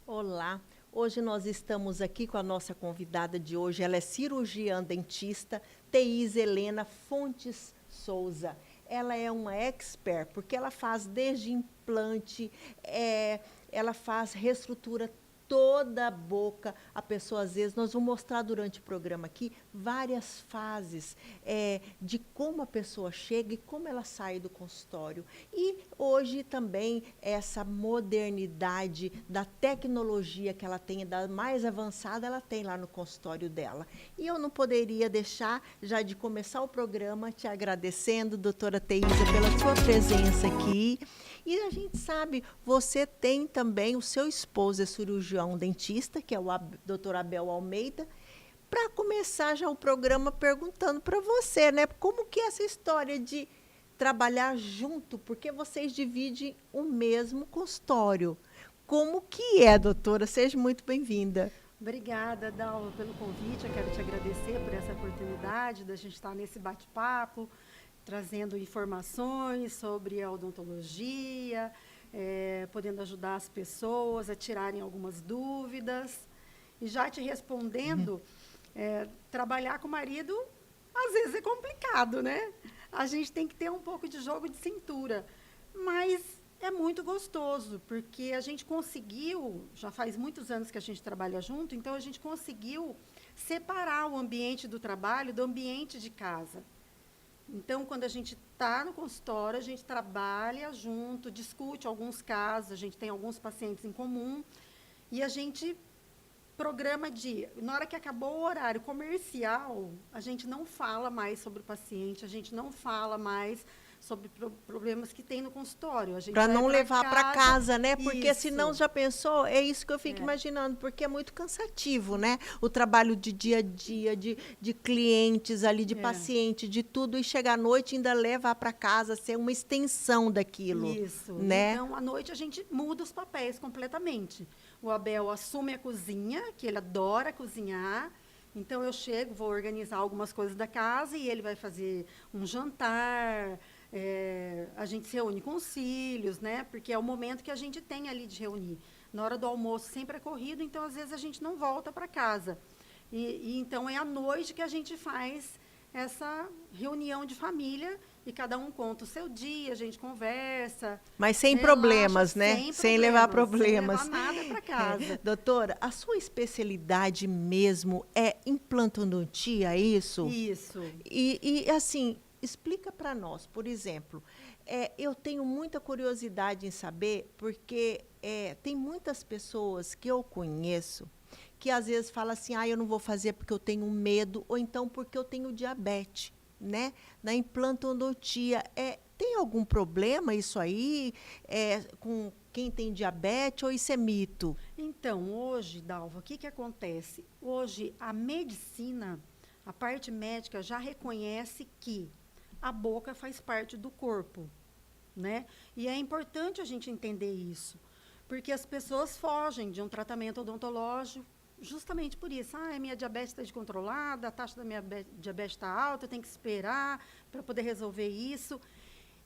Olá, hoje nós estamos aqui com a nossa convidada de hoje. Ela é cirurgiã dentista, Thaís Helena Fontes Souza. Ela é uma expert, porque ela faz desde implante, ela faz reestrutura toda a boca. A pessoa, às vezes, nós vamos mostrar durante o programa aqui várias fases de como a pessoa chega e como ela sai do consultório. E hoje também essa modernidade da tecnologia que ela tem, da mais avançada, ela tem lá no consultório dela. E eu não poderia deixar, já de começar o programa, te agradecendo, doutora Teísa, pela sua presença aqui. E a gente sabe, você tem também, o seu esposo é cirurgião dentista, que é o doutor Abel Almeida. Para começar já o programa perguntando para você, né? Como que é essa história de trabalhar junto, porque vocês dividem o mesmo consultório. Como que é, doutora? Seja muito bem-vinda. Obrigada, Dalva, pelo convite. Eu quero te agradecer por essa oportunidade da gente estar nesse bate-papo, trazendo informações sobre a odontologia, podendo ajudar as pessoas a tirarem algumas dúvidas. E já te respondendo, trabalhar com o marido às vezes é complicado, né? A gente tem que ter um pouco de jogo de cintura, mas é muito gostoso, porque a gente conseguiu, já faz muitos anos que a gente trabalha junto, então a gente conseguiu separar o ambiente do trabalho do ambiente de casa. Então, quando a gente está no consultório, a gente trabalha junto, discute alguns casos, a gente tem alguns pacientes em comum, e a gente programa de, na hora que acabou o horário comercial, a gente não fala mais sobre o paciente, a gente não fala mais sobre problemas que tem no consultório. A gente Para vai não levar para casa, né? Porque senão isso. já pensou, é isso que eu fico imaginando, porque é muito cansativo, né? O trabalho de dia a dia, de clientes ali, de paciente, de tudo, e chegar à noite e ainda levar para casa, ser uma extensão daquilo, Isso. né? Então, à noite, a gente muda os papéis completamente. O Abel assume a cozinha, que ele adora cozinhar. Então, eu chego, vou organizar algumas coisas da casa e ele vai fazer um jantar. A gente se reúne com os filhos, né? Porque é o momento que a gente tem ali de reunir. Na hora do almoço sempre é corrido, então, às vezes, a gente não volta para casa. Então, é à noite que a gente faz essa reunião de família e cada um conta o seu dia, a gente conversa, Mas sem relaxa, problemas, né? sem Sem levar problemas, sem levar problemas. nada para casa. Doutora, a sua especialidade mesmo é implantodontia, é isso? Isso. Assim, explica para nós, por exemplo, eu tenho muita curiosidade em saber, porque tem muitas pessoas que eu conheço que às vezes falam assim, eu não vou fazer porque eu tenho medo, ou então porque eu tenho diabetes, né? Na implantodontia, tem algum problema isso aí com quem tem diabetes, ou isso é mito? Então, hoje, Dalva, o que acontece? Hoje, a medicina, a parte médica já reconhece que a boca faz parte do corpo, né? E é importante a gente entender isso, porque as pessoas fogem de um tratamento odontológico justamente por isso. Minha diabetes está descontrolada, a taxa da minha diabetes está alta, eu tenho que esperar para poder resolver isso.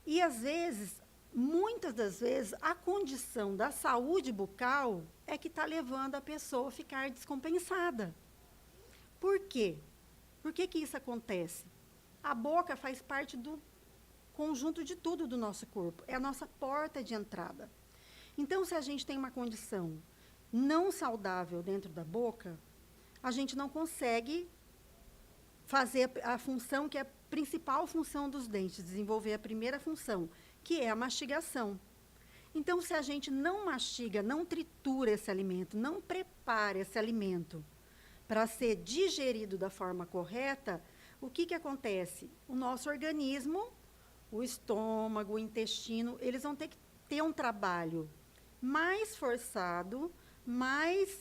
E, às vezes, muitas das vezes, a condição da saúde bucal é que está levando a pessoa a ficar descompensada. Por quê? Por que isso acontece? A boca faz parte do conjunto de tudo do nosso corpo, é a nossa porta de entrada. Então, se a gente tem uma condição não saudável dentro da boca, a gente não consegue fazer a função que é a principal função dos dentes, desenvolver a primeira função, que é a mastigação. Então, se a gente não mastiga, não tritura esse alimento, não prepara esse alimento para ser digerido da forma correta, o que acontece? O nosso organismo, o estômago, o intestino, eles vão ter que ter um trabalho mais forçado, mais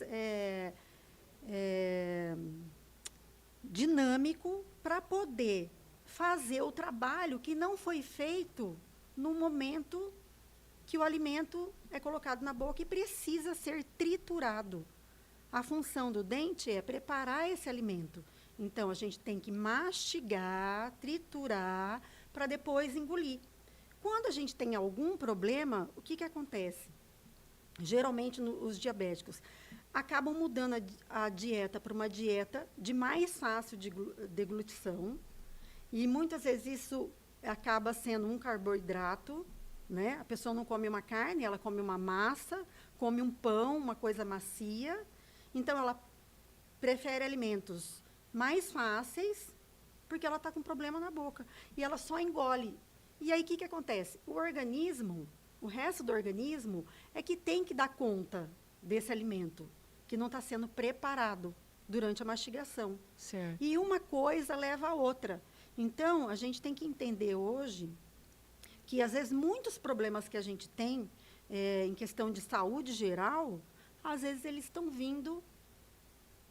dinâmico para poder fazer o trabalho que não foi feito no momento que o alimento é colocado na boca e precisa ser triturado. A função do dente é preparar esse alimento. Então, a gente tem que mastigar, triturar, para depois engolir. Quando a gente tem algum problema, o que acontece? geralmente os diabéticos, acabam mudando a dieta para uma dieta de mais fácil deglutição, e muitas vezes isso acaba sendo um carboidrato, né? A pessoa não come uma carne, ela come uma massa, come um pão, uma coisa macia. Então, ela prefere alimentos mais fáceis, porque ela está com problema na boca. E ela só engole. E aí, o que acontece? O organismo, o resto do organismo, é que tem que dar conta desse alimento, que não está sendo preparado durante a mastigação. Certo. E uma coisa leva a outra. Então, a gente tem que entender hoje que, às vezes, muitos problemas que a gente tem em questão de saúde geral, às vezes eles estão vindo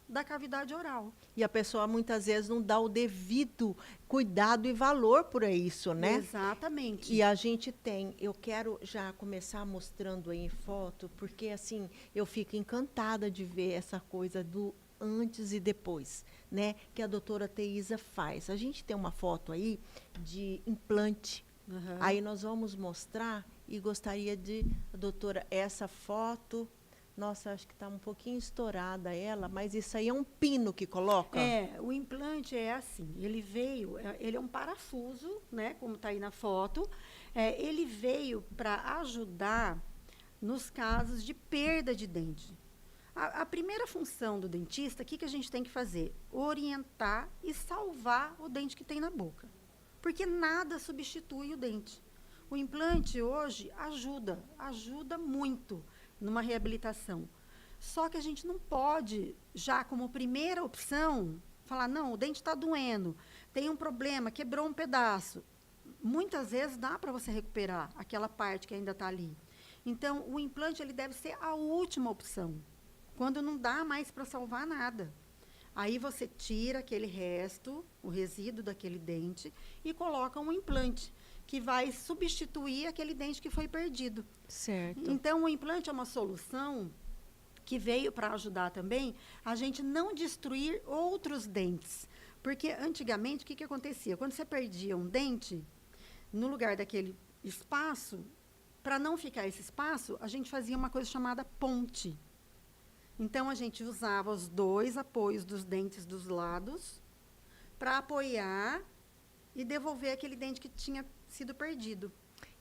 da cavidade oral. E a pessoa muitas vezes não dá o devido cuidado e valor por isso, né? Exatamente. E a gente tem, eu quero já começar mostrando aí em foto, porque assim, eu fico encantada de ver essa coisa do antes e depois, né? Que a doutora Teísa faz. A gente tem uma foto aí de implante. Uhum. Aí nós vamos mostrar e gostaria de, doutora, essa foto. Nossa, acho que está um pouquinho estourada ela, mas isso aí é um pino que coloca? O implante é assim, ele é um parafuso, né, como está aí na foto, ele veio para ajudar nos casos de perda de dente. A primeira função do dentista, o que a gente tem que fazer? Orientar e salvar o dente que tem na boca, porque nada substitui o dente. O implante hoje ajuda muito numa reabilitação. Só que a gente não pode, já como primeira opção, falar, não, o dente está doendo, tem um problema, quebrou um pedaço. Muitas vezes dá para você recuperar aquela parte que ainda está ali. Então, o implante ele deve ser a última opção, quando não dá mais para salvar nada. Aí você tira aquele resto, o resíduo daquele dente, e coloca um implante, que vai substituir aquele dente que foi perdido. Certo. Então, o implante é uma solução que veio para ajudar também a gente não destruir outros dentes. Porque, antigamente, o que acontecia? Quando você perdia um dente, no lugar daquele espaço, para não ficar esse espaço, a gente fazia uma coisa chamada ponte. Então, a gente usava os dois apoios dos dentes dos lados para apoiar e devolver aquele dente que tinha sido perdido.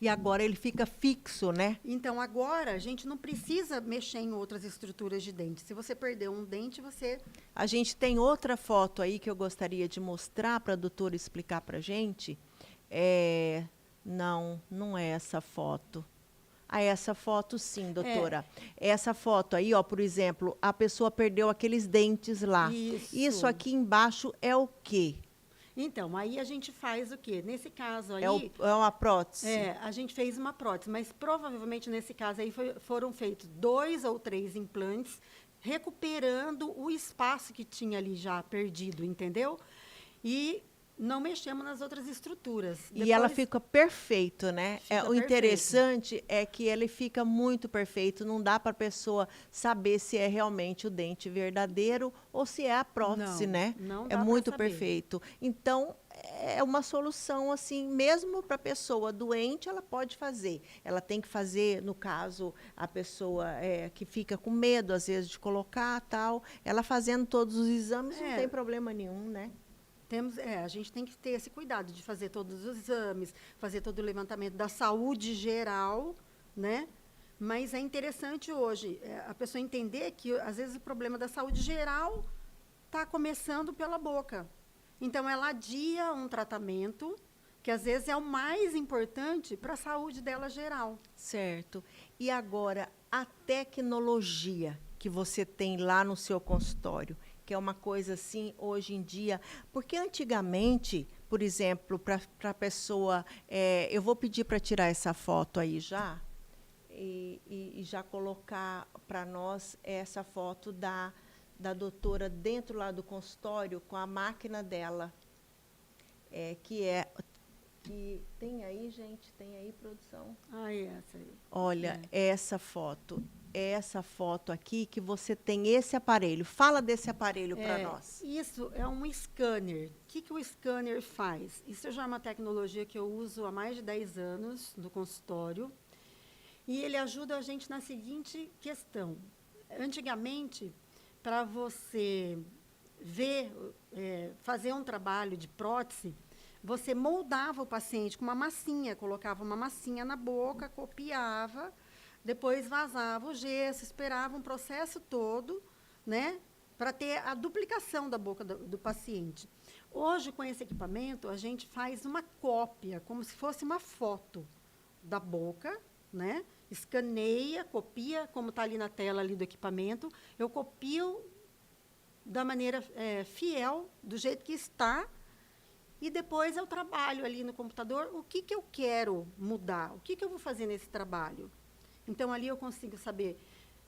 E agora ele fica fixo, né? Então, agora, a gente não precisa mexer em outras estruturas de dente. Se você perdeu um dente, você... A gente tem outra foto aí que eu gostaria de mostrar para a doutora explicar para a gente. Não é essa foto. Ah, essa foto sim, doutora. Essa foto aí, ó, por exemplo, a pessoa perdeu aqueles dentes lá. Isso aqui embaixo é o quê? Então, aí a gente faz o quê? Nesse caso aí... É uma prótese? A gente fez uma prótese, mas provavelmente nesse caso aí foram feitos 2 ou 3 implantes, recuperando o espaço que tinha ali já perdido, entendeu? E não mexemos nas outras estruturas. E ela fica perfeito, né? O interessante perfeito. É que ele fica muito perfeito. Não dá para a pessoa saber se é realmente o dente verdadeiro ou se é a prótese, né? Não dá é muito pra saber. Perfeito. Então, é uma solução, assim, mesmo para a pessoa doente, ela pode fazer. Ela tem que fazer, no caso, a pessoa que fica com medo, às vezes, de colocar tal. Ela fazendo todos os exames, não tem problema nenhum, né? A gente tem que ter esse cuidado de fazer todos os exames, fazer todo o levantamento da saúde geral, né? Mas é interessante hoje a pessoa entender que, às vezes, o problema da saúde geral está começando pela boca. Então, ela adia um tratamento que, às vezes, é o mais importante para a saúde dela geral. Certo. E agora, a tecnologia que você tem lá no seu consultório, que é uma coisa assim, hoje em dia, porque antigamente, por exemplo, para a pessoa, eu vou pedir para tirar essa foto aí já, e já colocar para nós essa foto da doutora dentro lá do consultório com a máquina dela, que tem aí, gente, tem aí, produção? Essa aí. Olha, essa foto aqui, que você tem esse aparelho. Fala desse aparelho para nós. Isso é um scanner. O que o scanner faz? Isso já é uma tecnologia que eu uso há mais de 10 anos no consultório. E ele ajuda a gente na seguinte questão. Antigamente, para você ver, fazer um trabalho de prótese, você moldava o paciente com uma massinha, colocava uma massinha na boca, copiava, depois vazava o gesso, esperava um processo todo, né, para ter a duplicação da boca do paciente. Hoje, com esse equipamento, a gente faz uma cópia, como se fosse uma foto da boca, né? Escaneia, copia, como está ali na tela ali do equipamento, eu copio da maneira fiel, do jeito que está, e depois eu trabalho ali no computador o que eu quero mudar, o que eu vou fazer nesse trabalho. Então, ali eu consigo saber,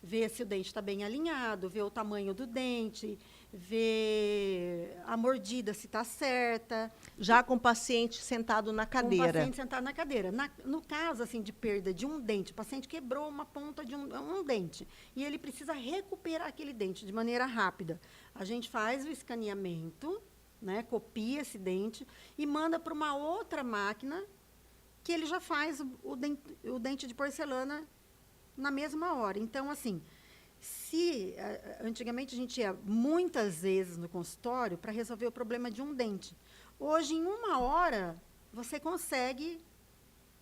ver se o dente está bem alinhado, ver o tamanho do dente, ver a mordida, se está certa. Já com o paciente sentado na cadeira. Com o paciente sentado na cadeira. No caso assim, de perda de um dente, o paciente quebrou uma ponta de um dente e ele precisa recuperar aquele dente de maneira rápida. A gente faz o escaneamento, né, copia esse dente e manda para uma outra máquina que ele já faz o dente de porcelana na mesma hora. Então, assim, se antigamente a gente ia muitas vezes no consultório para resolver o problema de um dente, hoje, em 1 hora, você consegue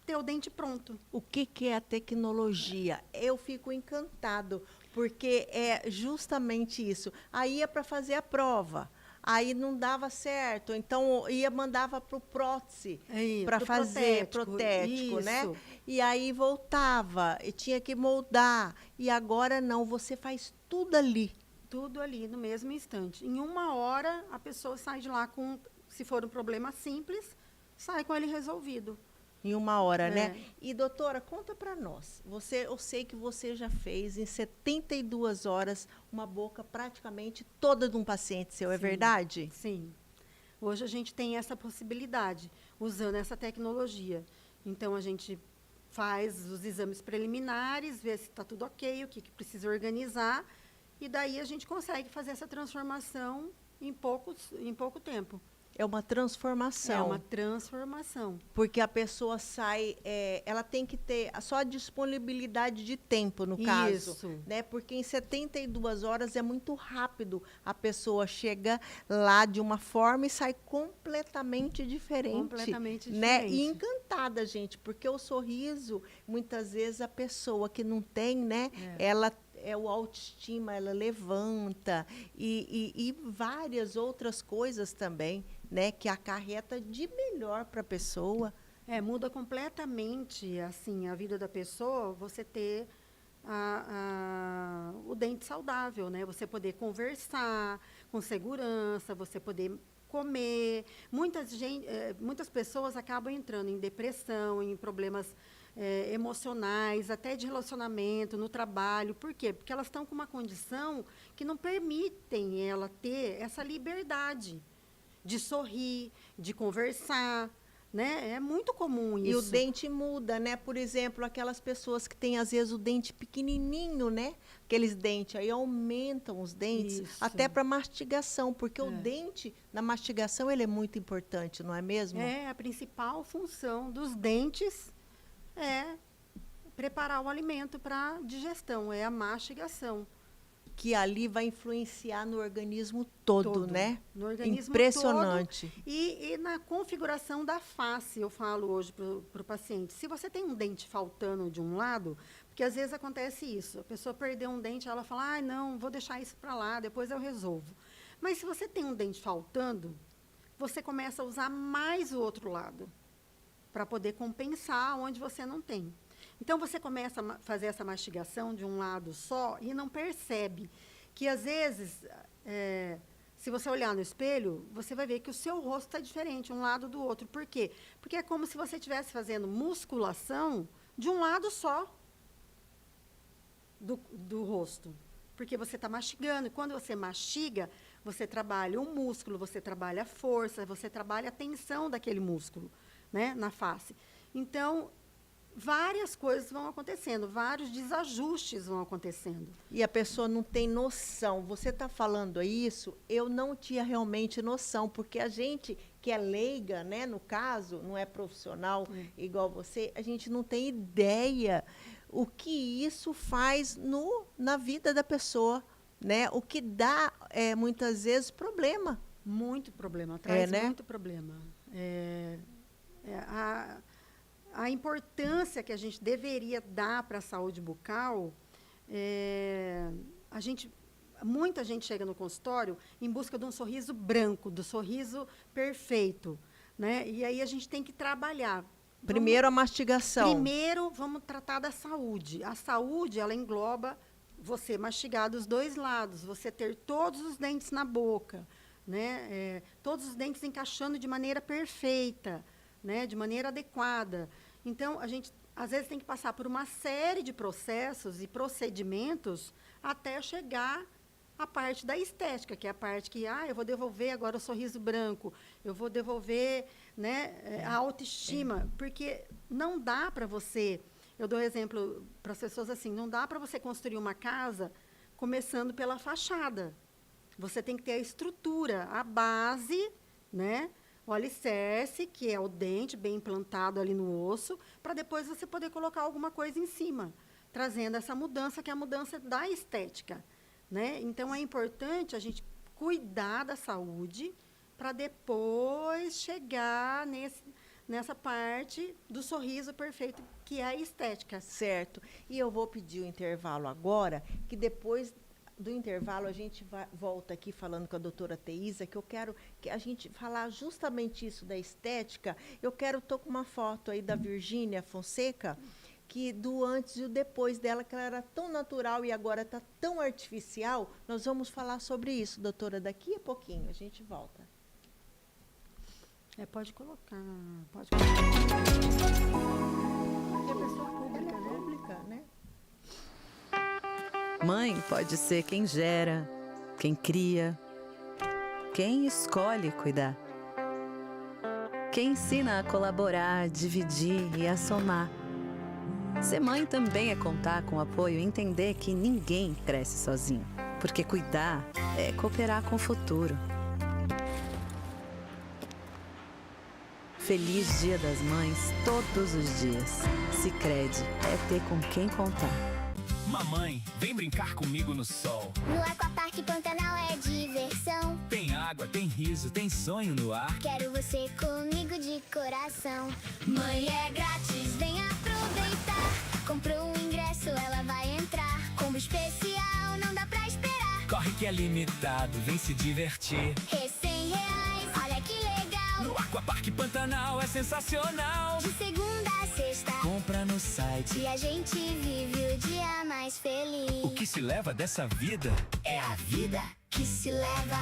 ter o dente pronto. O que é a tecnologia? Eu fico encantado, porque é justamente isso. Aí ia para fazer a prova. Aí não dava certo, então mandava para o prótese para fazer protético, né? E aí voltava e tinha que moldar. E agora não, você faz tudo ali. Tudo ali, no mesmo instante. Em 1 hora, a pessoa sai de lá com, se for um problema simples, sai com ele resolvido. Em 1 hora, né? E, doutora, conta para nós. Eu sei que você já fez em 72 horas uma boca praticamente toda de um paciente seu, é verdade? Sim. Hoje a gente tem essa possibilidade, usando essa tecnologia. Então, a gente faz os exames preliminares, vê se está tudo ok, o que precisa organizar, e daí a gente consegue fazer essa transformação em pouco tempo. É uma transformação. É uma transformação. Porque a pessoa sai, ela tem que ter só a disponibilidade de tempo, no caso. Isso. Né? Porque em 72 horas é muito rápido. A pessoa chega lá de uma forma e sai completamente diferente. Completamente né? diferente. E encantada, gente, porque o sorriso, muitas vezes, a pessoa que não tem, né? Ela o autoestima, ela levanta e várias outras coisas também, né, que acarreta de melhor para a pessoa. Muda completamente assim a vida da pessoa, você ter o dente saudável, né? Você poder conversar com segurança, você poder comer. Muitas pessoas acabam entrando em depressão, em problemas emocionais, até de relacionamento, no trabalho. Por quê? Porque elas estão com uma condição que não permitem ela ter essa liberdade de sorrir, de conversar, né? É muito comum isso. E o dente muda, né? Por exemplo, aquelas pessoas que têm, às vezes, o dente pequenininho, né? Aqueles dentes aí aumentam os dentes, Isso. até para mastigação, porque o dente, na mastigação, ele é muito importante, não é mesmo? A principal função dos dentes é preparar o alimento para digestão, é a mastigação. Que ali vai influenciar no organismo todo, né? No organismo impressionante. todo. E na configuração da face, eu falo hoje para o paciente. Se você tem um dente faltando de um lado, porque às vezes acontece isso, a pessoa perdeu um dente, ela fala, não, vou deixar isso para lá, depois eu resolvo. Mas se você tem um dente faltando, você começa a usar mais o outro lado, para poder compensar onde você não tem. Então, você começa a fazer essa mastigação de um lado só e não percebe que, às vezes, se você olhar no espelho, você vai ver que o seu rosto está diferente, um lado do outro. Por quê? Porque é como se você estivesse fazendo musculação de um lado só do rosto. Porque você está mastigando. E quando você mastiga, você trabalha o músculo, você trabalha a força, você trabalha a tensão daquele músculo, né, na face. Então, várias coisas vão acontecendo, vários desajustes vão acontecendo. E a pessoa não tem noção. Você está falando isso, eu não tinha realmente noção, porque a gente que é leiga, né, no caso, não é profissional igual você, a gente não tem ideia o que isso faz na vida da pessoa, né? O que dá, muitas vezes, problema. Muito problema, traz né? muito problema. A importância que a gente deveria dar para a saúde bucal, muita gente chega no consultório em busca de um sorriso branco, do sorriso perfeito, né? E aí a gente tem que trabalhar. Primeiro a mastigação. Primeiro, vamos tratar da saúde. A saúde, ela engloba você mastigar dos dois lados, você ter todos os dentes na boca, né? Todos os dentes encaixando de maneira perfeita, né? De maneira adequada. Então, a gente, às vezes, tem que passar por uma série de processos e procedimentos até chegar à parte da estética, que é a parte que, eu vou devolver agora o sorriso branco, eu vou devolver, né, a autoestima, porque não dá para você, eu dou exemplo para as pessoas assim, não dá para você construir uma casa começando pela fachada. Você tem que ter a estrutura, a base, né, o alicerce, que é o dente bem implantado ali no osso, para depois você poder colocar alguma coisa em cima, trazendo essa mudança, que é a mudança da estética. Né? Então, é importante a gente cuidar da saúde para depois chegar nessa parte do sorriso perfeito, que é a estética. Certo. E eu vou pedir o intervalo agora, que depois do intervalo a gente volta aqui falando com a doutora Teísa, que eu quero que a gente falar justamente isso da estética. Eu quero, tô com uma foto aí da Virgínia Fonseca, que do antes e o depois dela, que ela era tão natural e agora está tão artificial. Nós vamos falar sobre isso, doutora, daqui a pouquinho. A gente volta. Pode colocar. Pode colocar. Porque a pessoa pública, ela é pública, né? Mãe pode ser quem gera, quem cria, quem escolhe cuidar. Quem ensina a colaborar, dividir e a somar. Ser mãe também é contar com o apoio e entender que ninguém cresce sozinho. Porque cuidar é cooperar com o futuro. Feliz Dia das Mães todos os dias. Sicredi é ter com quem contar. Mamãe, vem brincar comigo no sol. No Aquapark Pantanal é diversão. Tem água, tem riso, tem sonho no ar. Quero você comigo de coração. Mãe, é grátis, vem aproveitar. Comprou um ingresso, ela vai entrar. Combo especial, não dá pra esperar. Corre que é limitado, vem se divertir. R$100, olha que legal. No Aquapark Pantanal é sensacional. De segunda a sexta, Compra no site. e a gente vive o dia mais feliz. O que se leva dessa vida É a vida que se leva.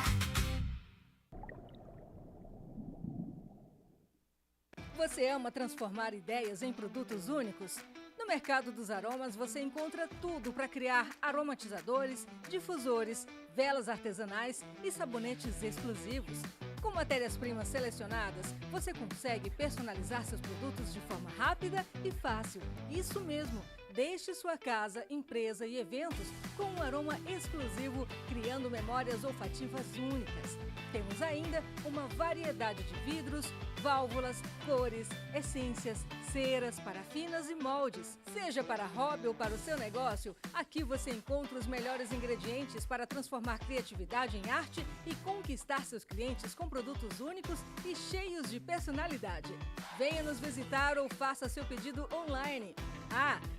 Você ama transformar ideias em produtos únicos? No Mercado dos Aromas você encontra tudo para criar aromatizadores, difusores, velas artesanais e sabonetes exclusivos. Com matérias-primas selecionadas, você consegue personalizar seus produtos de forma rápida e fácil. Isso mesmo! Deixe sua casa, empresa e eventos com um aroma exclusivo, criando memórias olfativas únicas. Temos ainda uma variedade de vidros, válvulas, cores, essências, ceras, parafinas e moldes. Seja para hobby ou para o seu negócio, aqui você encontra os melhores ingredientes para transformar criatividade em arte e conquistar seus clientes com produtos únicos e cheios de personalidade. Venha nos visitar ou faça seu pedido online.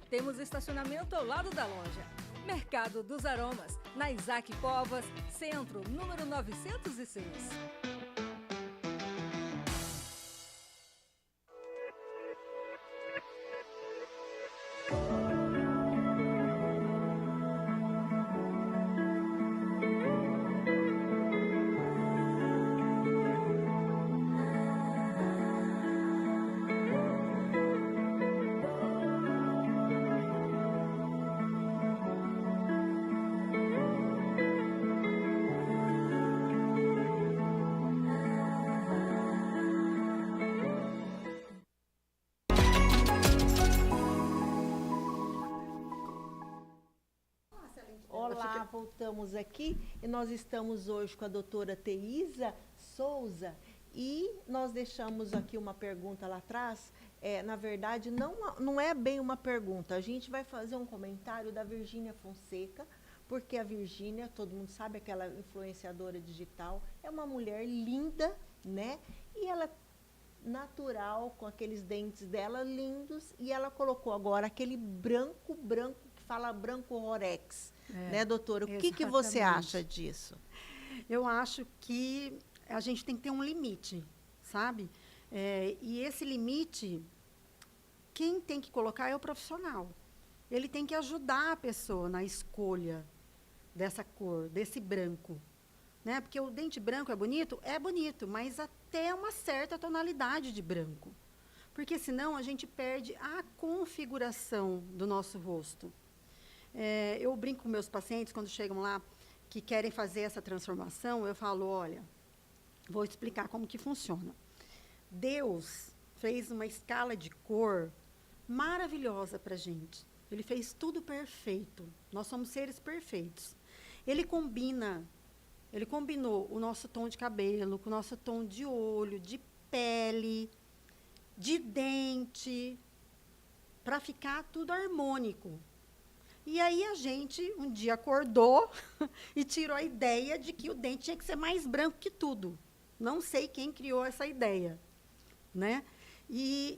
Temos estacionamento ao lado da loja. Mercado dos Aromas, na Isaac Povas, Centro, número 906. Olá, voltamos aqui e nós estamos hoje com a doutora Teísa Souza e nós deixamos aqui uma pergunta lá atrás na verdade, não é bem uma pergunta. A gente vai fazer um comentário da Virgínia Fonseca, porque a Virgínia, todo mundo sabe, aquela influenciadora digital, é uma mulher linda, né? E ela é natural, com aqueles dentes dela lindos, e ela colocou agora aquele branco, que fala branco Rorex, né, doutora? O que você acha disso? Eu acho que a gente tem que ter um limite, sabe? E esse limite, quem tem que colocar é o profissional. Ele tem que ajudar a pessoa na escolha dessa cor, desse branco. Né? Porque o dente branco é bonito, mas até uma certa tonalidade de branco. Porque senão a gente perde a configuração do nosso rosto. Eu brinco com meus pacientes, quando chegam lá, que querem fazer essa transformação, eu falo, olha, vou explicar como que funciona. Deus fez uma escala de cor maravilhosa para a gente. Ele fez tudo perfeito. Nós somos seres perfeitos. Ele combinou o nosso tom de cabelo, com o nosso tom de olho, de pele, de dente, para ficar tudo harmônico. E aí a gente, um dia, acordou e tirou a ideia de que o dente tinha que ser mais branco que tudo. Não sei quem criou essa ideia, né?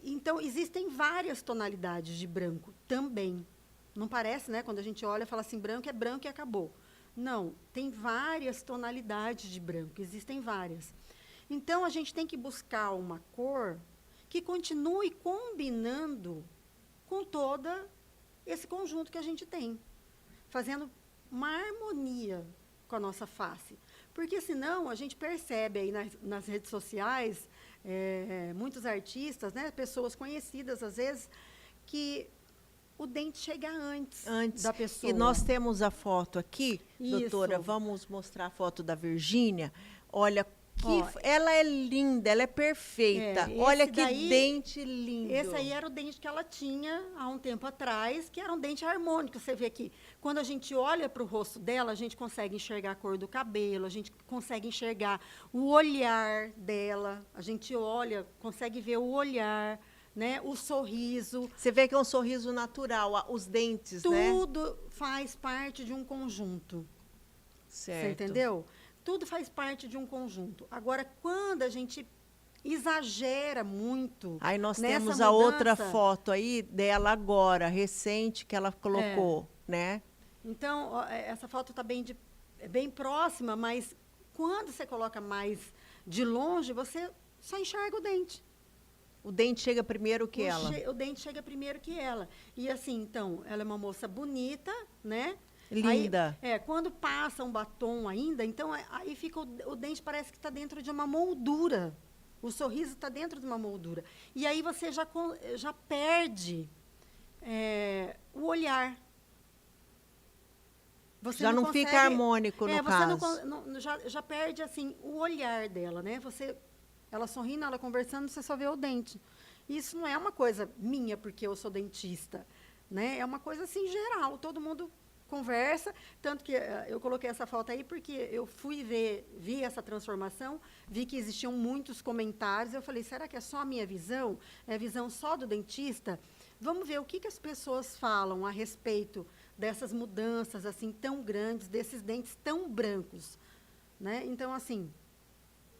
Então, existem várias tonalidades de branco também. Não parece, né? Quando a gente olha e fala assim, branco e acabou. Não, tem várias tonalidades de branco, existem várias. Então, a gente tem que buscar uma cor que continue combinando com todo esse conjunto que a gente tem, fazendo uma harmonia com a nossa face. Porque, senão, a gente percebe aí nas redes sociais, muitos artistas, né, pessoas conhecidas, às vezes, que o dente chega antes da pessoa. E nós temos a foto aqui, Isso. doutora, vamos mostrar a foto da Virgínia. Olha, ela é linda, ela é perfeita. Olha que dente lindo. Esse aí era o dente que ela tinha há um tempo atrás, que era um dente harmônico. Você vê aqui, quando a gente olha para o rosto dela, a gente consegue enxergar a cor do cabelo, a gente consegue enxergar o olhar dela, a gente olha, consegue ver o olhar, né, o sorriso. Você vê que é um sorriso natural, os dentes, né? Tudo faz parte de um conjunto. Certo. Você entendeu? Tudo faz parte de um conjunto. Agora, quando a gente exagera muito. Aí nós nessa temos mudança, a outra foto aí dela agora, recente, que ela colocou, né? Então, essa foto está bem próxima, mas quando você coloca mais de longe, você só enxerga o dente. O dente chega primeiro que ela. O dente chega primeiro que ela. E assim, então, ela é uma moça bonita, né? Linda. Aí, quando passa um batom ainda, então aí fica o dente parece que está dentro de uma moldura. O sorriso está dentro de uma moldura. E aí você já perde o olhar. Você já não consegue, fica harmônico, no caso. Você já perde assim, o olhar dela, né? Ela sorrindo, ela conversando, você só vê o dente. Isso não é uma coisa minha, porque eu sou dentista, né? É uma coisa assim geral, todo mundo conversa, tanto que eu coloquei essa foto aí porque eu vi essa transformação, vi que existiam muitos comentários, eu falei, será que é só a minha visão? É a visão só do dentista? Vamos ver o que as pessoas falam a respeito dessas mudanças assim tão grandes, desses dentes tão brancos, né? Então, assim,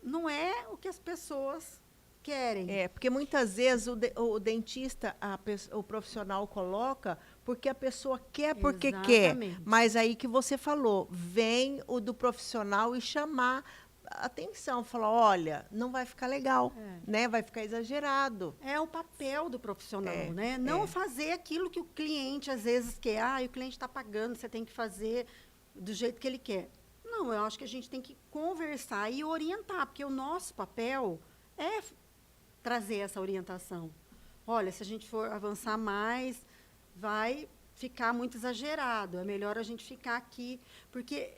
não é o que as pessoas querem. Porque muitas vezes o dentista, o profissional coloca porque a pessoa quer, porque Exatamente. quer. Mas aí que você falou, vem o do profissional e chamar a atenção, falar, olha, não vai ficar legal, né? Vai ficar exagerado. É o papel do profissional, né? Não fazer aquilo que o cliente às vezes quer. O cliente está pagando, você tem que fazer do jeito que ele quer. Não, eu acho que a gente tem que conversar e orientar, porque o nosso papel é trazer essa orientação. Olha, se a gente for avançar mais, vai ficar muito exagerado. É melhor a gente ficar aqui, porque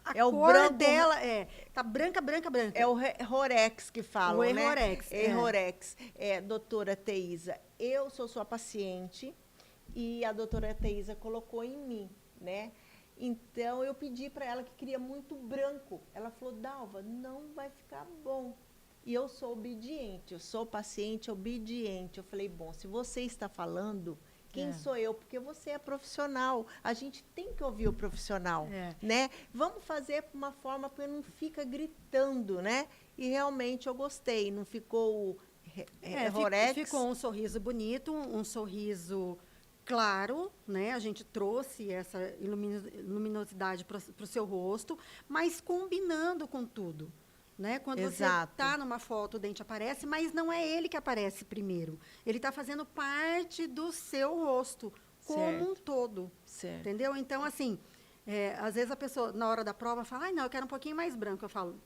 a cor branco, dela tá branca. É o Rorex que falam, né? Rorex. Rorex. Doutora Teísa, eu sou sua paciente e a doutora Teísa colocou em mim, né? Então, eu pedi para ela que queria muito branco. Ela falou, Dalva, não vai ficar bom. E eu sou obediente, eu sou paciente obediente. Eu falei, bom, se você está falando, quem sou eu? Porque você é profissional. A gente tem que ouvir o profissional, né? Vamos fazer de uma forma que não fica gritando, né? E realmente eu gostei, não ficou rorex. Ficou um sorriso bonito, um sorriso claro, né? A gente trouxe essa luminosidade para o seu rosto, mas combinando com tudo. Né? Quando Exato. você está numa foto, o dente aparece, mas não é ele que aparece primeiro. Ele está fazendo parte do seu rosto, como um todo. Certo. Entendeu? Então, assim, às vezes a pessoa, na hora da prova, fala, ai, não, eu quero um pouquinho mais branco. Eu falo,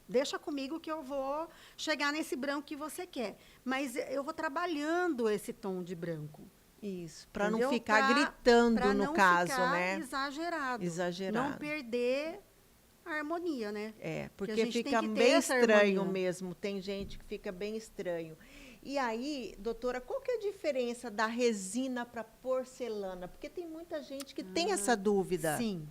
deixa comigo que eu vou chegar nesse branco que você quer. Mas eu vou trabalhando esse tom de branco. Isso, para não entendeu? ficar gritando, pra no não caso, ficar né? Exagerado. Exagerado. Não perder a harmonia, né? Porque a gente fica tem que ter bem essa estranho harmonia. mesmo. Tem gente que fica bem estranho. E aí, doutora, qual que é a diferença da resina para porcelana? Porque tem muita gente que tem essa dúvida. Sim.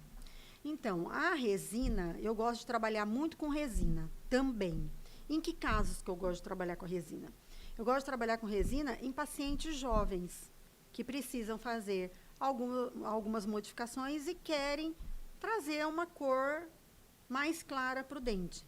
Então, a resina, eu gosto de trabalhar muito com resina também. Em que casos que eu gosto de trabalhar com a resina? Eu gosto de trabalhar com resina em pacientes jovens que precisam fazer algumas modificações e querem trazer uma cor mais clara para o dente.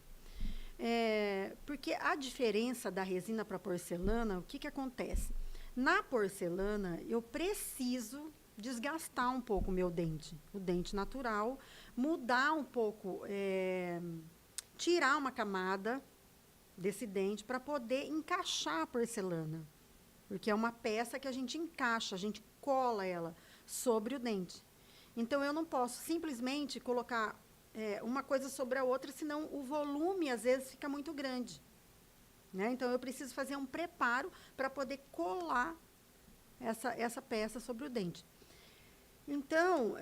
Porque a diferença da resina para a porcelana, o que acontece? Na porcelana, eu preciso desgastar um pouco o meu dente, o dente natural, mudar um pouco, tirar uma camada desse dente para poder encaixar a porcelana. Porque é uma peça que a gente encaixa, a gente cola ela sobre o dente. Então, eu não posso simplesmente colocar uma coisa sobre a outra, senão o volume, às vezes, fica muito grande. Né? Então, eu preciso fazer um preparo para poder colar essa peça sobre o dente. Então,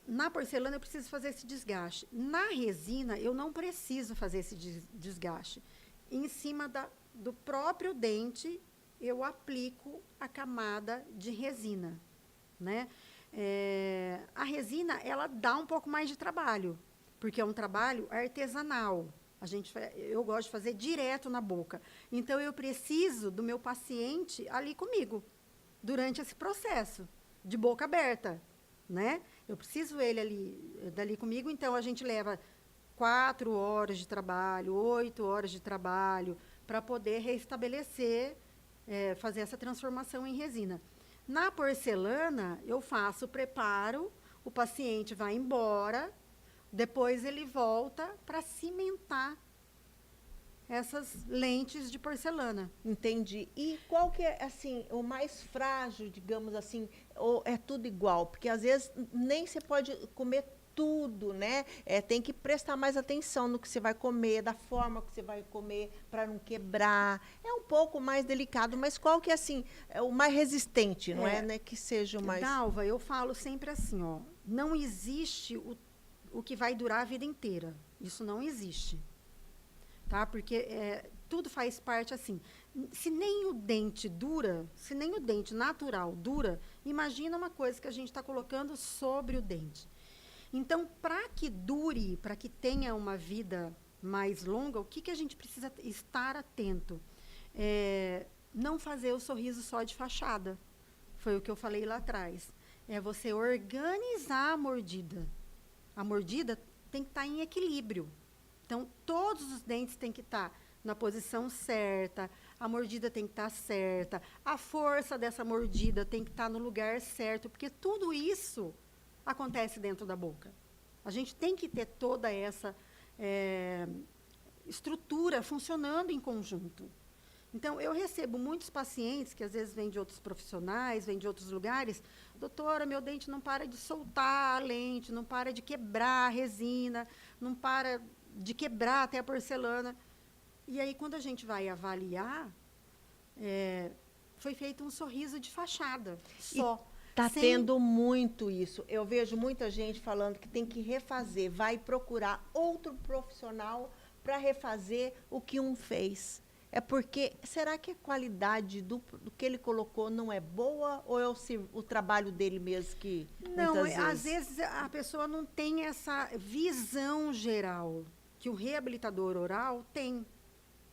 na porcelana, eu preciso fazer esse desgaste. Na resina, eu não preciso fazer esse desgaste. Em cima do próprio dente, eu aplico a camada de resina. Né? A resina, ela dá um pouco mais de trabalho, porque é um trabalho artesanal. Eu gosto de fazer direto na boca. Então, eu preciso do meu paciente ali comigo, durante esse processo, de boca aberta. Né? Eu preciso ele dali comigo, então a gente leva 4 horas de trabalho, 8 horas de trabalho, para poder restabelecer, fazer essa transformação em resina. Na porcelana, eu faço o preparo, o paciente vai embora, depois ele volta para cimentar essas lentes de porcelana. Entendi. E qual que é, assim, o mais frágil, digamos assim, ou é tudo igual? Porque, às vezes, nem você pode comer tudo, né? Tem que prestar mais atenção no que você vai comer, da forma que você vai comer, para não quebrar. É um pouco mais delicado, mas qual que é, assim, o mais resistente, não é? Né? Que seja o mais... Dalva, eu falo sempre assim, ó, não existe o que vai durar a vida inteira. Isso não existe. Tá? Porque tudo faz parte assim. Se nem o dente dura, se nem o dente natural dura, imagina uma coisa que a gente está colocando sobre o dente. Então, para que dure, para que tenha uma vida mais longa, o que a gente precisa estar atento? Não fazer o sorriso só de fachada. Foi o que eu falei lá atrás. É você organizar a mordida. A mordida tem que estar em equilíbrio. Então, todos os dentes têm que estar na posição certa, a mordida tem que estar certa, a força dessa mordida tem que estar no lugar certo, porque tudo isso acontece dentro da boca. A gente tem que ter toda essa estrutura funcionando em conjunto. Então, eu recebo muitos pacientes que às vezes vêm de outros profissionais, vêm de outros lugares. Doutora, meu dente não para de soltar a lente, não para de quebrar a resina, não para de quebrar até a porcelana. E aí, quando a gente vai avaliar, foi feito um sorriso de fachada só. Está tendo muito isso. Eu vejo muita gente falando que tem que refazer, vai procurar outro profissional para refazer o que um fez. É porque, será que a qualidade do que ele colocou não é boa ou é o trabalho dele mesmo que não, muitas às vezes a pessoa não tem essa visão geral que o reabilitador oral tem.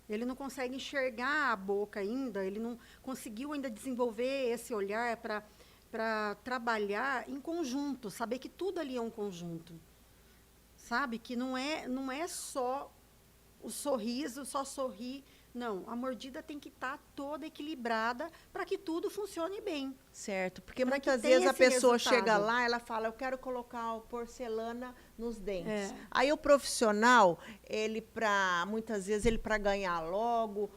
Ele não consegue enxergar a boca ainda, ele não conseguiu ainda desenvolver esse olhar para trabalhar em conjunto, saber que tudo ali é um conjunto. Sabe? Que não é só o sorriso, só sorrir. Não, a mordida tem que estar toda equilibrada para que tudo funcione bem. Certo, porque Pra que muitas tenha vezes a esse pessoa resultado. chega lá, ela fala, eu quero colocar porcelana nos dentes. É. Aí o profissional, muitas vezes ele para ganhar logo,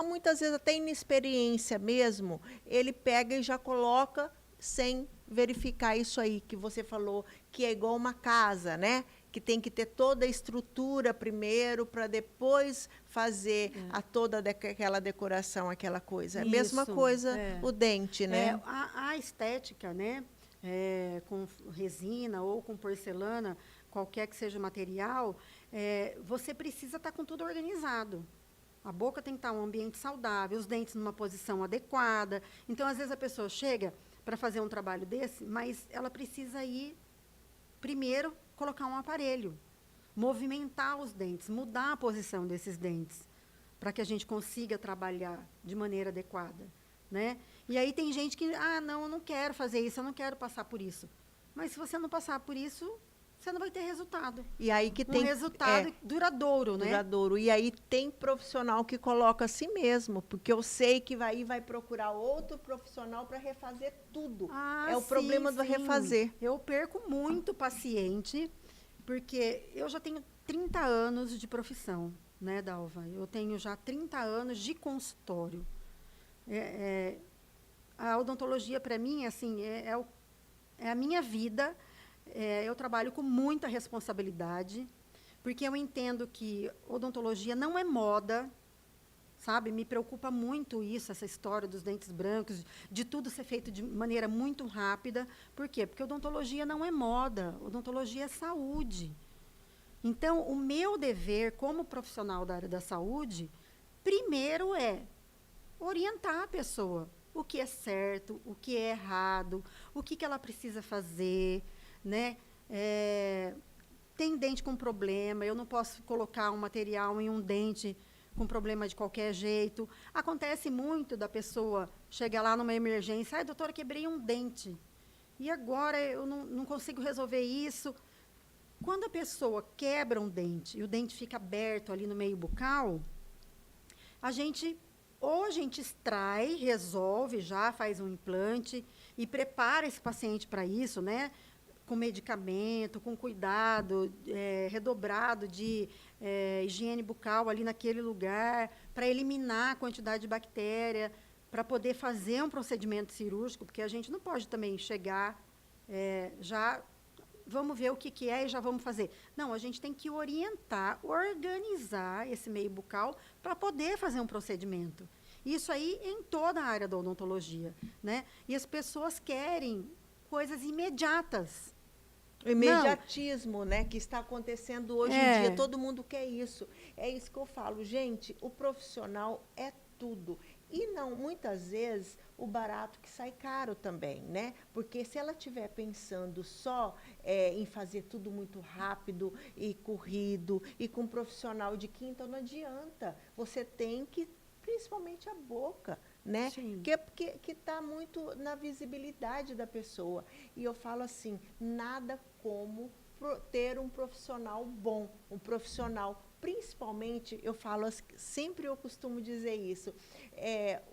muitas vezes até inexperiência mesmo, ele pega e já coloca sem verificar isso aí que você falou, que é igual uma casa, né? Que tem que ter toda a estrutura primeiro para depois fazer toda aquela decoração, aquela coisa. É a mesma Isso, coisa o dente, né? A estética, né? Com resina ou com porcelana, qualquer que seja o material, você precisa estar com tudo organizado. A boca tem que estar em um ambiente saudável, os dentes numa posição adequada. Então, às vezes, a pessoa chega para fazer um trabalho desse, mas ela precisa ir, primeiro, colocar um aparelho, movimentar os dentes, mudar a posição desses dentes, para que a gente consiga trabalhar de maneira adequada, né? E aí tem gente que, não, eu não quero fazer isso, eu não quero passar por isso. Mas se você não passar por isso, você não vai ter resultado. E aí que tem resultado duradouro, né? Duradouro. E aí tem profissional que coloca assim mesmo, porque eu sei que vai procurar outro profissional para refazer tudo. É o problema do refazer. Eu perco muito paciente, porque eu já tenho 30 anos de profissão, né, Dalva? Eu tenho já 30 anos de consultório. A odontologia, para mim, assim, é a minha vida. Eu trabalho com muita responsabilidade, porque eu entendo que odontologia não é moda, sabe? Me preocupa muito isso, essa história dos dentes brancos, de tudo ser feito de maneira muito rápida. Por quê? Porque odontologia não é moda, odontologia é saúde. Então, o meu dever como profissional da área da saúde, primeiro é orientar a pessoa. O que é certo, o que é errado, o que ela precisa fazer, né? Tem dente com problema, eu não posso colocar um material em um dente com problema de qualquer jeito. Acontece muito da pessoa chegar lá numa emergência, doutora, quebrei um dente. E agora eu não consigo resolver isso. Quando a pessoa quebra um dente e o dente fica aberto ali no meio bucal, a gente extrai, resolve já, faz um implante e prepara esse paciente para isso, né? Com medicamento, com cuidado redobrado de higiene bucal ali naquele lugar, para eliminar a quantidade de bactéria, para poder fazer um procedimento cirúrgico, porque a gente não pode também chegar já, vamos ver o que é e já vamos fazer. Não, a gente tem que orientar, organizar esse meio bucal para poder fazer um procedimento. Isso aí em toda a área da odontologia, né? E as pessoas querem coisas imediatas. O imediatismo, né, que está acontecendo hoje em dia, todo mundo quer isso. É isso que eu falo, gente, o profissional é tudo. E não, muitas vezes, o barato que sai caro também, né? Porque se ela estiver pensando só em fazer tudo muito rápido e corrido e com um profissional de quinta, não adianta. Você tem que, principalmente a boca, né? Sim. Que está muito na visibilidade da pessoa. E eu falo assim, nada como ter um profissional bom, um profissional, principalmente, eu falo, sempre eu costumo dizer isso,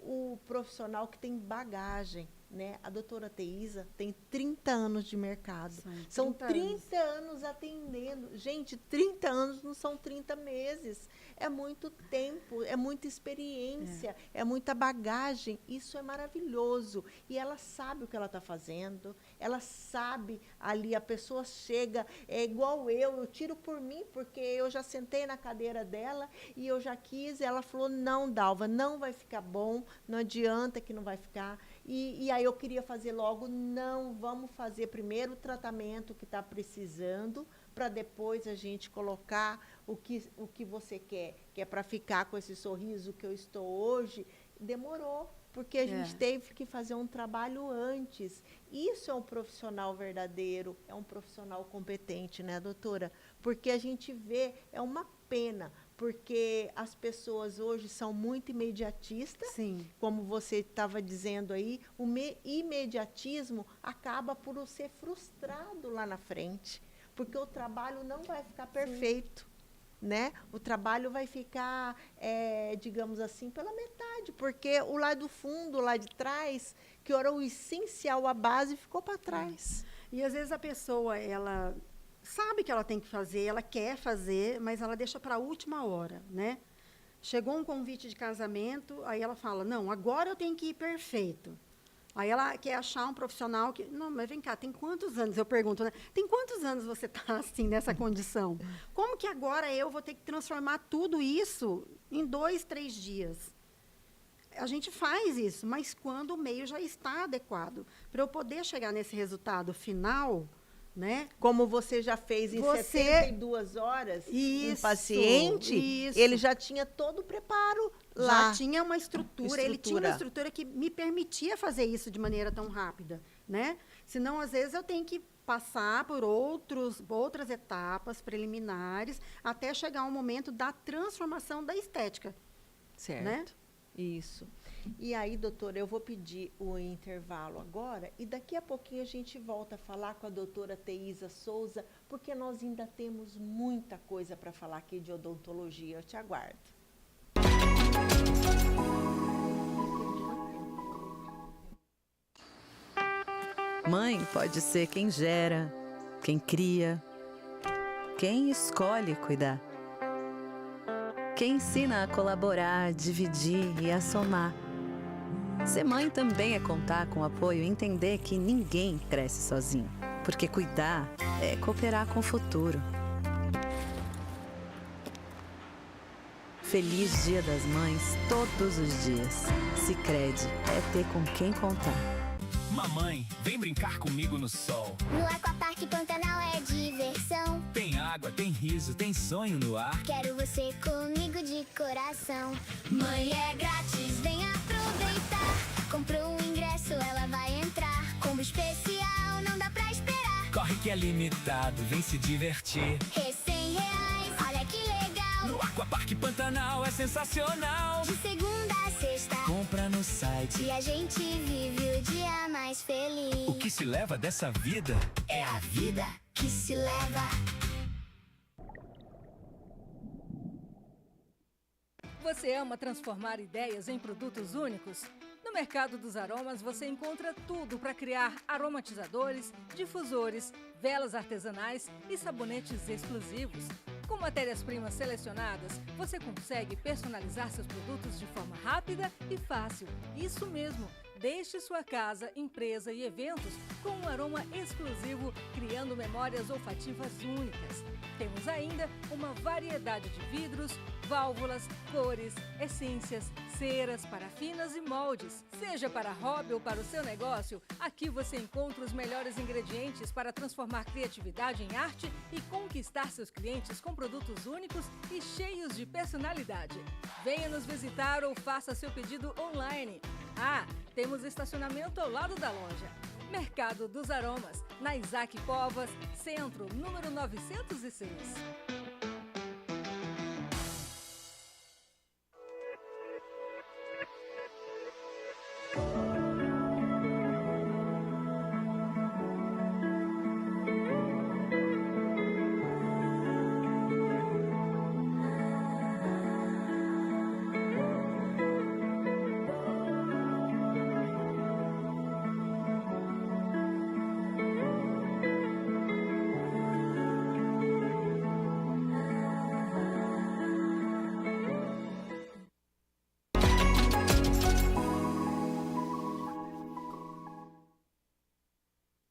o profissional que tem bagagem, né? A doutora Teísa tem 30 anos de mercado. São 30 anos atendendo. Gente, 30 anos não são 30 meses. É muito tempo, é muita experiência, é muita bagagem. Isso é maravilhoso. E ela sabe o que ela está fazendo, ela sabe ali, a pessoa chega, é igual eu tiro por mim, porque eu já sentei na cadeira dela e eu já quis, e ela falou, não, Dalva, não vai ficar bom, não adianta que não vai ficar. E aí eu queria fazer logo, não, vamos fazer primeiro o tratamento que está precisando, para depois a gente colocar o que você quer, que é para ficar com esse sorriso que eu estou hoje. Demorou, porque a gente teve que fazer um trabalho antes. Isso é um profissional verdadeiro, é um profissional competente, né, doutora? Porque a gente vê, é uma pena, porque as pessoas hoje são muito imediatistas. Sim. Como você estava dizendo aí, o imediatismo acaba por ser frustrado lá na frente, porque o trabalho não vai ficar perfeito. Né? O trabalho vai ficar, digamos assim, pela metade, porque o lá do fundo, lá de trás, que era o essencial, a base, ficou para trás. E às vezes a pessoa, ela sabe que ela tem que fazer, ela quer fazer, mas ela deixa para a última hora, né? Chegou um convite de casamento, aí ela fala, não, agora eu tenho que ir perfeito. Aí ela quer achar um profissional que... Não, mas vem cá, tem quantos anos? Eu pergunto, né? Tem quantos anos você está, assim, nessa condição? Como que agora eu vou ter que transformar tudo isso em 2, 3 dias? A gente faz isso, mas quando o meio já está adequado. Para eu poder chegar nesse resultado final, né? Como você já fez em 72 horas, um paciente, ele já tinha todo o preparo lá. Já tinha uma estrutura, ele tinha uma estrutura que me permitia fazer isso de maneira tão rápida, né? Senão, às vezes, eu tenho que passar por outras etapas preliminares até chegar ao momento da transformação da estética. Certo. Né? Isso. E aí, doutora, eu vou pedir o intervalo agora e daqui a pouquinho a gente volta a falar com a doutora Teísa Souza, porque nós ainda temos muita coisa para falar aqui de odontologia. Eu te aguardo. Mãe pode ser quem gera, quem cria, quem escolhe cuidar. Quem ensina a colaborar, dividir e a somar. Ser mãe também é contar com o apoio e entender que ninguém cresce sozinho. Porque cuidar é cooperar com o futuro. Feliz Dia das Mães todos os dias. Sicredi é ter com quem contar. Mamãe, vem brincar comigo no sol. No Aquapark Pantanal é diversão. Tem água, tem riso, tem sonho no ar. Quero você comigo de coração. Mãe é grátis, vem aproveitar. Comprou um ingresso, ela vai entrar. Combo especial, não dá pra esperar. Corre que é limitado, vem se divertir. R$100, olha que legal. No Aquapark Pantanal é sensacional. De segunda a sexta, Compra no site. e a gente vive o dia mais feliz. O que se leva dessa vida É a vida que se leva. Você ama transformar ideias em produtos únicos? No mercado dos aromas você encontra tudo para criar aromatizadores, difusores, velas artesanais e sabonetes exclusivos. Com matérias-primas selecionadas, você consegue personalizar seus produtos de forma rápida e fácil. Isso mesmo! Deixe sua casa, empresa e eventos com um aroma exclusivo, criando memórias olfativas únicas. Temos ainda uma variedade de vidros, válvulas, cores, essências, ceras, parafinas e moldes. Seja para hobby ou para o seu negócio, aqui você encontra os melhores ingredientes para transformar criatividade em arte e conquistar seus clientes com produtos únicos e cheios de personalidade. Venha nos visitar ou faça seu pedido online. Ah, temos estacionamento ao lado da loja. Mercado dos Aromas, na Isaac Povas, Centro, número 906.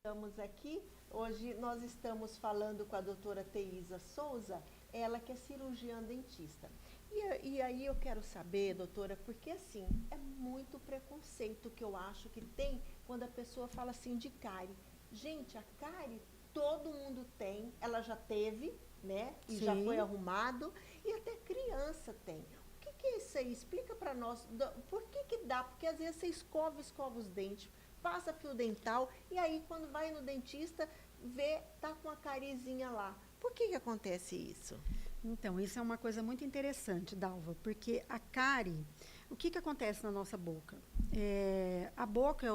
Estamos aqui, hoje nós estamos falando com a doutora Teísa Souza, ela que é cirurgiã dentista. E aí eu quero saber, doutora, porque assim, é muito preconceito que eu acho que tem quando a pessoa fala assim de cárie. Gente, a cárie todo mundo tem, ela já teve, né? E já foi arrumado, e até criança tem. O que é isso aí? Explica para nós. Por que dá? Porque às vezes você escova os dentes, passa fio dental, e aí quando vai no dentista, tá com a carizinha lá. Por que acontece isso? Então, isso é uma coisa muito interessante, Dalva, porque a cárie, o que acontece na nossa boca? A boca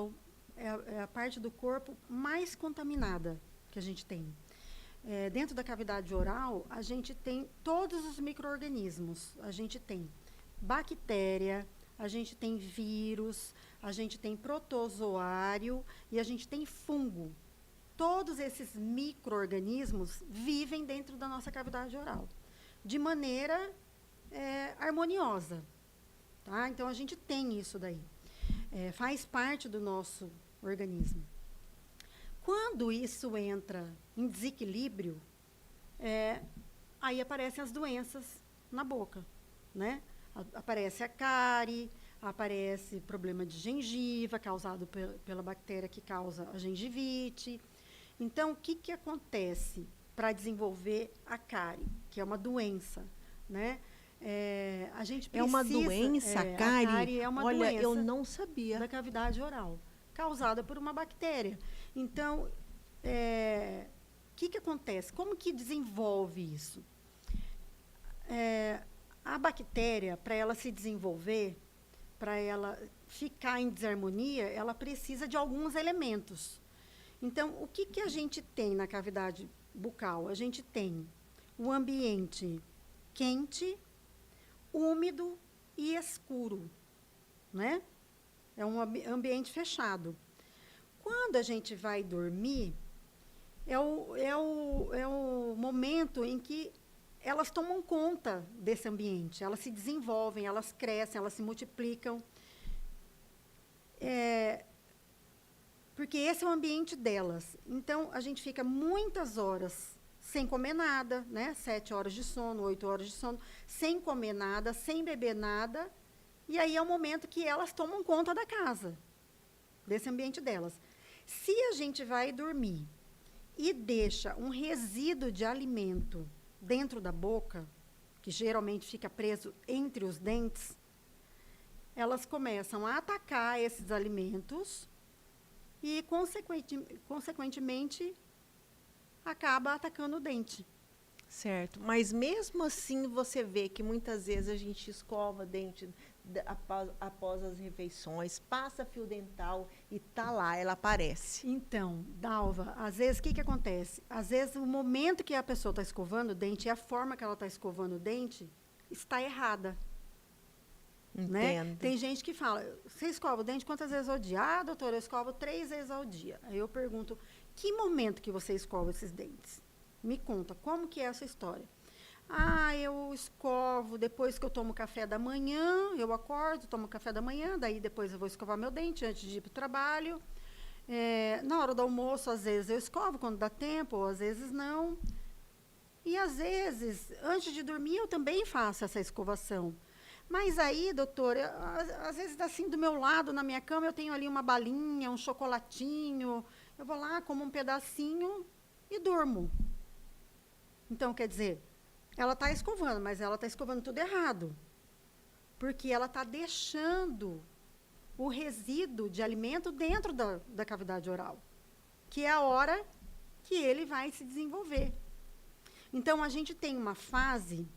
é a parte do corpo mais contaminada que a gente tem. Dentro da cavidade oral, a gente tem todos os micro-organismos. A gente tem bactéria, a gente tem vírus, a gente tem protozoário e a gente tem fungo. Todos esses micro-organismos vivem dentro da nossa cavidade oral, de maneira harmoniosa. Tá? Então, a gente tem isso daí. Faz parte do nosso organismo. Quando isso entra em desequilíbrio, aí aparecem as doenças na boca, né? Aparece a cárie, aparece problema de gengiva, causado pela bactéria que causa a gengivite. Então, o que acontece para desenvolver a cárie, que é uma doença, né? A gente precisa... É uma doença, a cárie? A cárie é uma Olha, doença eu não sabia. da cavidade oral, causada por uma bactéria. Então, o que acontece? Como que desenvolve isso? A bactéria, para ela se desenvolver, para ela ficar em desarmonia, ela precisa de alguns elementos. Então, o que a gente tem na cavidade bucal? A gente tem o ambiente quente, úmido e escuro, né? É um ambiente fechado. Quando a gente vai dormir, é o momento em que elas tomam conta desse ambiente, elas se desenvolvem, elas crescem, elas se multiplicam. Porque esse é o ambiente delas. Então, a gente fica muitas horas sem comer nada, né? 7 horas de sono, 8 horas de sono, sem comer nada, sem beber nada. E aí é o momento que elas tomam conta da casa, desse ambiente delas. Se a gente vai dormir e deixa um resíduo de alimento dentro da boca, que geralmente fica preso entre os dentes, elas começam a atacar esses alimentos e, consequentemente, acaba atacando o dente. Certo. Mas mesmo assim você vê que muitas vezes a gente escova dente após as refeições, passa fio dental e tá lá, ela aparece. Então, Dalva, às vezes o que acontece? Às vezes o momento que a pessoa está escovando o dente e a forma que ela está escovando o dente está errada. Né? Tem gente que fala, você escova o dente quantas vezes ao dia? Ah, doutora, eu escovo 3 vezes ao dia. Aí eu pergunto, que momento que você escova esses dentes? Me conta, como que é essa história? Ah, eu escovo depois que eu tomo café da manhã, eu acordo, tomo café da manhã, daí depois eu vou escovar meu dente antes de ir para o trabalho. Na hora do almoço, às vezes eu escovo quando dá tempo, ou às vezes não. E às vezes, antes de dormir, eu também faço essa escovação. Mas aí, doutora, às vezes assim do meu lado, na minha cama, eu tenho ali uma balinha, um chocolatinho, eu vou lá, como um pedacinho e durmo. Então, quer dizer, ela está escovando, mas ela está escovando tudo errado. Porque ela está deixando o resíduo de alimento dentro da cavidade oral, que é a hora que ele vai se desenvolver. Então, a gente tem uma fase,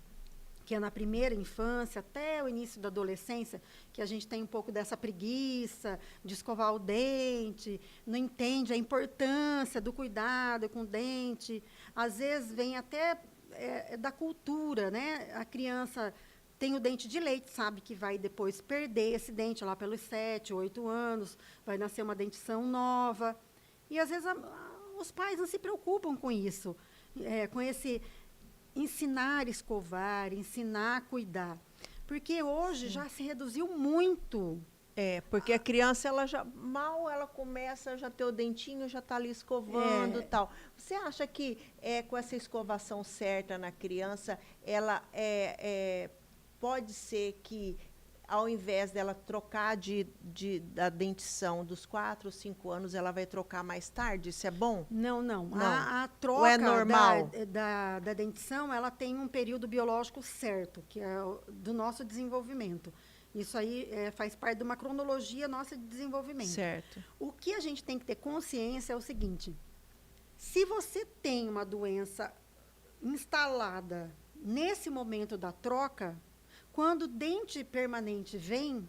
que é na primeira infância, até o início da adolescência, que a gente tem um pouco dessa preguiça de escovar o dente, não entende a importância do cuidado com o dente. Às vezes vem até da cultura, né? A criança tem o dente de leite, sabe que vai depois perder esse dente lá pelos 7, 8 anos, vai nascer uma dentição nova. E, às vezes, os pais não se preocupam com isso, com esse ensinar a escovar, ensinar a cuidar. Porque hoje já se reduziu muito. Porque a criança, ela começa, já ter o dentinho, já está ali escovando e tal. Você acha que com essa escovação certa na criança, ela pode ser que ao invés dela trocar da dentição dos 4 ou 5 anos, ela vai trocar mais tarde? Isso é bom? Não. Não. A Ou troca é normal? da dentição, ela tem um período biológico certo, que é do nosso desenvolvimento. Isso aí faz parte de uma cronologia nossa de desenvolvimento. Certo. O que a gente tem que ter consciência é o seguinte: se você tem uma doença instalada nesse momento da troca, quando o dente permanente vem,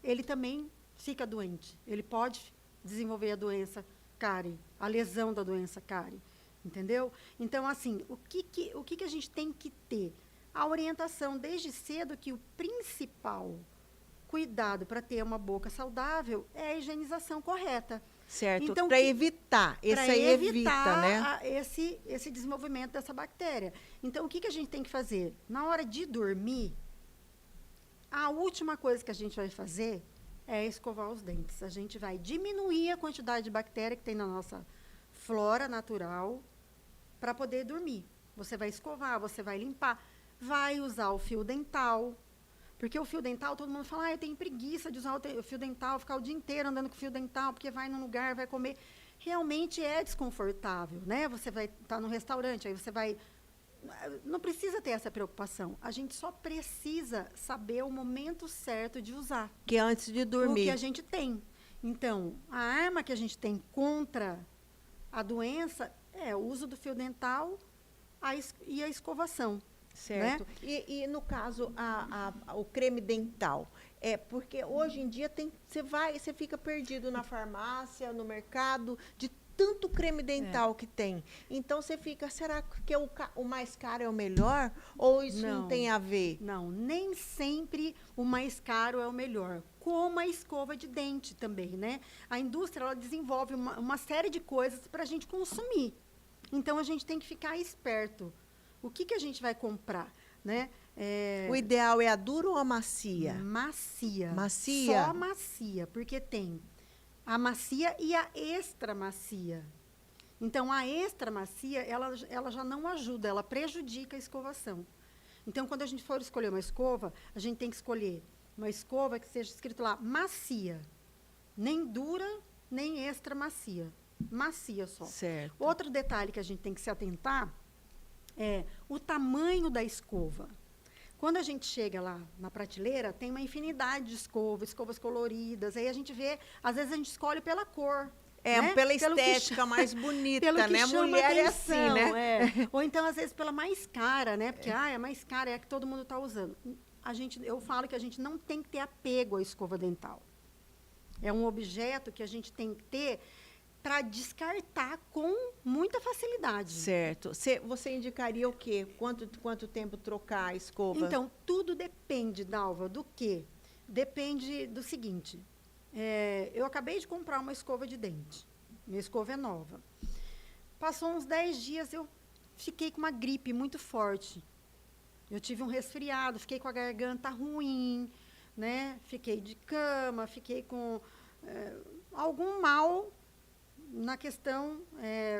ele também fica doente. Ele pode desenvolver a doença cárie, a lesão da doença cárie, entendeu? Então, assim, o que a gente tem que ter? A orientação desde cedo que o principal cuidado para ter uma boca saudável é a higienização correta. Certo, Então, para evitar. Esse aí evita, né? Esse desenvolvimento dessa bactéria. Então, o que a gente tem que fazer? Na hora de dormir, a última coisa que a gente vai fazer é escovar os dentes. A gente vai diminuir a quantidade de bactéria que tem na nossa flora natural para poder dormir. Você vai escovar, você vai limpar, vai usar o fio dental. Porque o fio dental, todo mundo fala, eu tenho preguiça de usar o fio dental, ficar o dia inteiro andando com o fio dental, porque vai num lugar, vai comer. Realmente é desconfortável, né? Você vai estar no restaurante, aí você vai... Não precisa ter essa preocupação. A gente só precisa saber o momento certo de usar. Que é antes de dormir. O que a gente tem. Então, a arma que a gente tem contra a doença é o uso do fio dental e a escovação. Certo. Né? E no caso, o creme dental, porque hoje em dia você fica perdido na farmácia, no mercado, de tanto creme dental que tem. Então você fica, será que o mais caro é o melhor? Ou isso não tem a ver? Não, nem sempre o mais caro é o melhor. Como a escova de dente também, né? A indústria ela desenvolve uma série de coisas para a gente consumir. Então a gente tem que ficar esperto. O que a gente vai comprar, né? O ideal é a dura ou a macia? Macia. Macia? Só macia, porque tem a macia e a extra macia. Então, a extra macia, ela já não ajuda, ela prejudica a escovação. Então, quando a gente for escolher uma escova, a gente tem que escolher uma escova que seja escrito lá, macia. Nem dura, nem extra macia. Macia só. Certo. Outro detalhe que a gente tem que se atentar é o tamanho da escova. Quando a gente chega lá na prateleira, tem uma infinidade de escovas coloridas. Aí a gente vê, às vezes a gente escolhe pela cor. Né? Pela estética mais bonita, né? Mulher é assim, né? Ou então, às vezes, pela mais cara, né? Porque a mais cara é a que todo mundo está usando. Eu falo que a gente não tem que ter apego à escova dental. É um objeto que a gente tem que ter para descartar com muita facilidade. Certo. Você indicaria o quê? Quanto tempo trocar a escova? Então, tudo depende, Dalva, do quê? Depende do seguinte. Eu acabei de comprar uma escova de dente. Minha escova é nova. Passou uns 10 dias, eu fiquei com uma gripe muito forte. Eu tive um resfriado, fiquei com a garganta ruim, né? Fiquei de cama, fiquei com algum mal na questão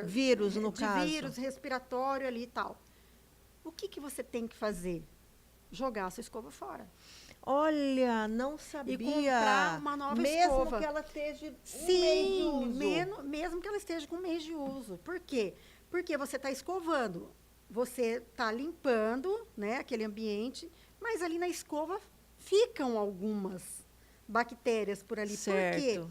vírus, no caso. De vírus respiratório ali e tal. O que você tem que fazer? Jogar a sua escova fora. Olha, não sabia. E comprar uma nova escova. Mesmo que ela esteja mês de uso. Mesmo que ela esteja com um mês de uso. Por quê? Porque você está escovando, você está limpando, né, aquele ambiente, mas ali na escova ficam algumas bactérias por ali. Certo. Por quê?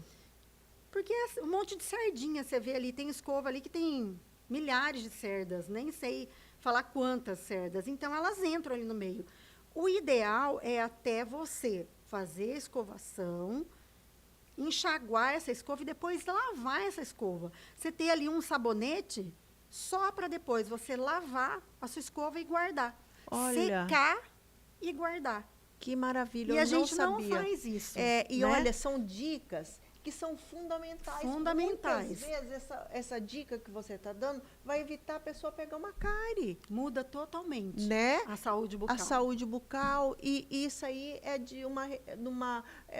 Porque um monte de sardinha, você vê ali, tem escova ali que tem milhares de cerdas, nem sei falar quantas cerdas. Então, elas entram ali no meio. O ideal é até você fazer a escovação, enxaguar essa escova e depois lavar essa escova. Você ter ali um sabonete só para depois você lavar a sua escova e guardar. Olha. Secar e guardar. Que maravilha, e eu a gente não sabia. Não faz isso. E né? olha, são dicas que são fundamentais. Fundamentais. Muitas vezes, essa dica que você está dando vai evitar a pessoa pegar uma cárie. Muda totalmente, Né? a saúde bucal. A saúde bucal, e isso aí é de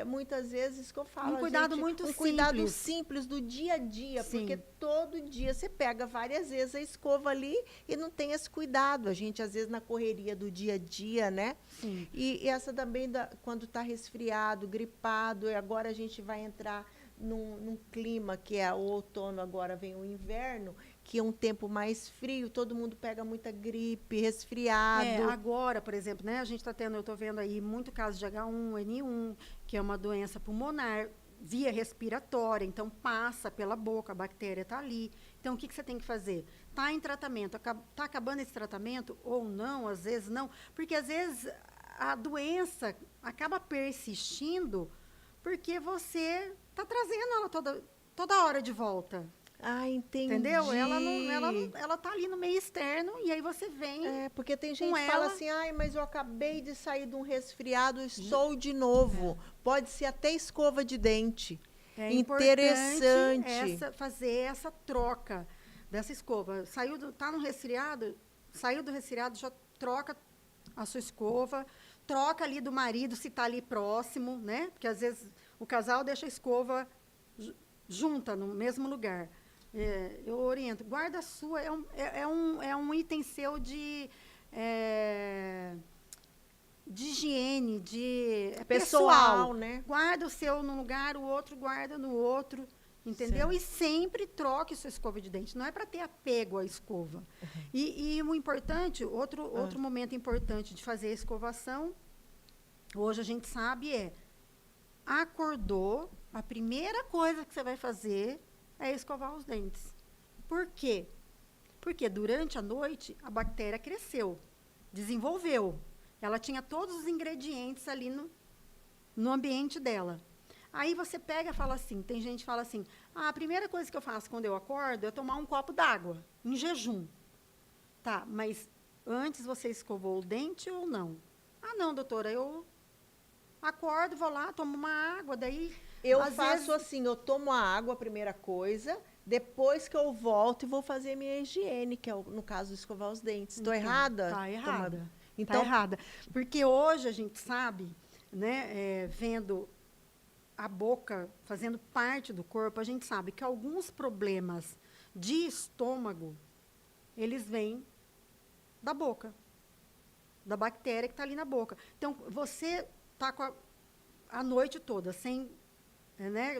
muitas vezes que eu falo, Um cuidado gente, muito cuidado simples. simples do dia a dia, Sim. porque todo dia você pega várias vezes a escova ali e não tem esse cuidado. A gente, às vezes, na correria do dia a dia, né? Sim. E essa também, quando está resfriado, gripado, e agora a gente vai entrar num clima que é o outono, agora vem o inverno, que é um tempo mais frio, todo mundo pega muita gripe, resfriado. Agora, por exemplo, né, a gente está tendo, eu estou vendo aí muito caso de H1N1, que é uma doença pulmonar, via respiratória, então passa pela boca, a bactéria está ali. Então, o que você tem que fazer? Está em tratamento, está acabando esse tratamento ou não, às vezes não, porque às vezes a doença acaba persistindo porque você está trazendo ela toda hora de volta. Ah, entendi. Entendeu? Ela tá ali no meio externo e aí você vem. Porque tem gente que ela. fala assim, ai, mas eu acabei de sair de um resfriado, estou de novo. Pode ser até escova de dente. É interessante. Fazer essa troca dessa escova. Tá no resfriado, saiu do resfriado, já troca a sua escova, troca ali do marido se está ali próximo, né? Porque às vezes o casal deixa a escova junta no mesmo lugar. Eu oriento, guarda a sua, é um item seu de higiene, pessoal, né? Guarda o seu num lugar, o outro guarda no outro, entendeu? Certo. E sempre troque sua escova de dente. Não é para ter apego à escova. E o importante, outro momento importante de fazer a escovação, hoje a gente sabe acordou, a primeira coisa que você vai fazer é escovar os dentes. Por quê? Porque durante a noite a bactéria cresceu, desenvolveu. Ela tinha todos os ingredientes ali no ambiente dela. Aí você pega e fala assim, tem gente que fala assim, a primeira coisa que eu faço quando eu acordo é tomar um copo d'água, em jejum. Tá, mas antes você escovou o dente ou não? Ah, não, doutora, eu acordo, vou lá, tomo uma água, daí... Eu faço assim, eu tomo a água, a primeira coisa, depois que eu volto e vou fazer minha higiene, que é, no caso, escovar os dentes. Estou errada? Está errada. Então, tá errada. Porque hoje a gente sabe, né, vendo a boca fazendo parte do corpo, a gente sabe que alguns problemas de estômago, eles vêm da boca, da bactéria que está ali na boca. Então, você está a noite toda sem...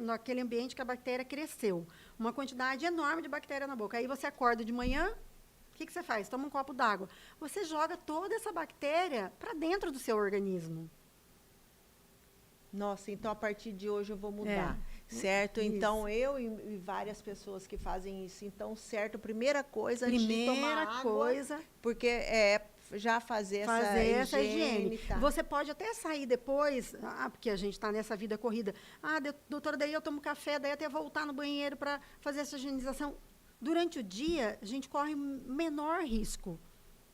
naquele ambiente que a bactéria cresceu. Uma quantidade enorme de bactéria na boca. Aí você acorda de manhã, o que você faz? Toma um copo d'água. Você joga toda essa bactéria para dentro do seu organismo. Nossa, então a partir de hoje eu vou mudar, certo? Isso. Então eu e várias pessoas que fazem isso, então, certo, primeira coisa, antes de tomar água, porque já fazer essa higiene. Tá. Você pode até sair depois, porque a gente está nessa vida corrida. Doutora, daí eu tomo café, daí até voltar no banheiro para fazer essa higienização. Durante o dia, a gente corre menor risco.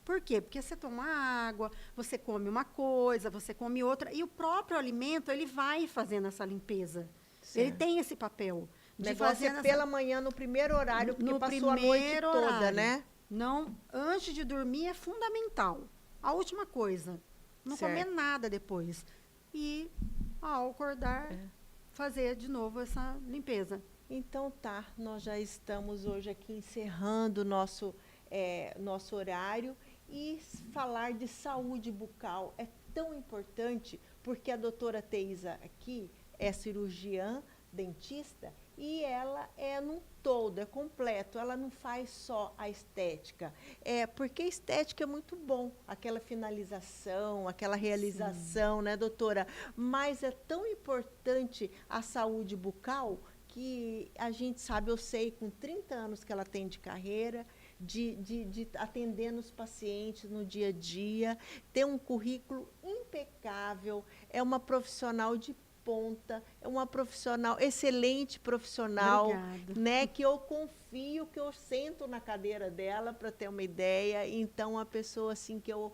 Por quê? Porque você toma água, você come uma coisa, você come outra, e o próprio alimento, ele vai fazendo essa limpeza. Certo. Ele tem esse papel. De fazer pela manhã, no primeiro horário, porque passou a noite toda, né? Não, antes de dormir é fundamental. A última coisa, não comer nada depois. E, ao acordar, fazer de novo essa limpeza. Então tá, nós já estamos hoje aqui encerrando nosso horário. E falar de saúde bucal é tão importante, porque a doutora Teisa aqui é cirurgiã, dentista, e ela é num todo, é completo, ela não faz só a estética. Porque a estética é muito bom, aquela finalização, aquela realização, né, doutora? Mas é tão importante a saúde bucal que a gente sabe, eu sei, com 30 anos que ela tem de carreira, de atendendo os pacientes no dia a dia, ter um currículo impecável, é uma profissional de ponta, é uma profissional, excelente profissional, né, que eu confio, que eu sento na cadeira dela para ter uma ideia, então a pessoa assim que eu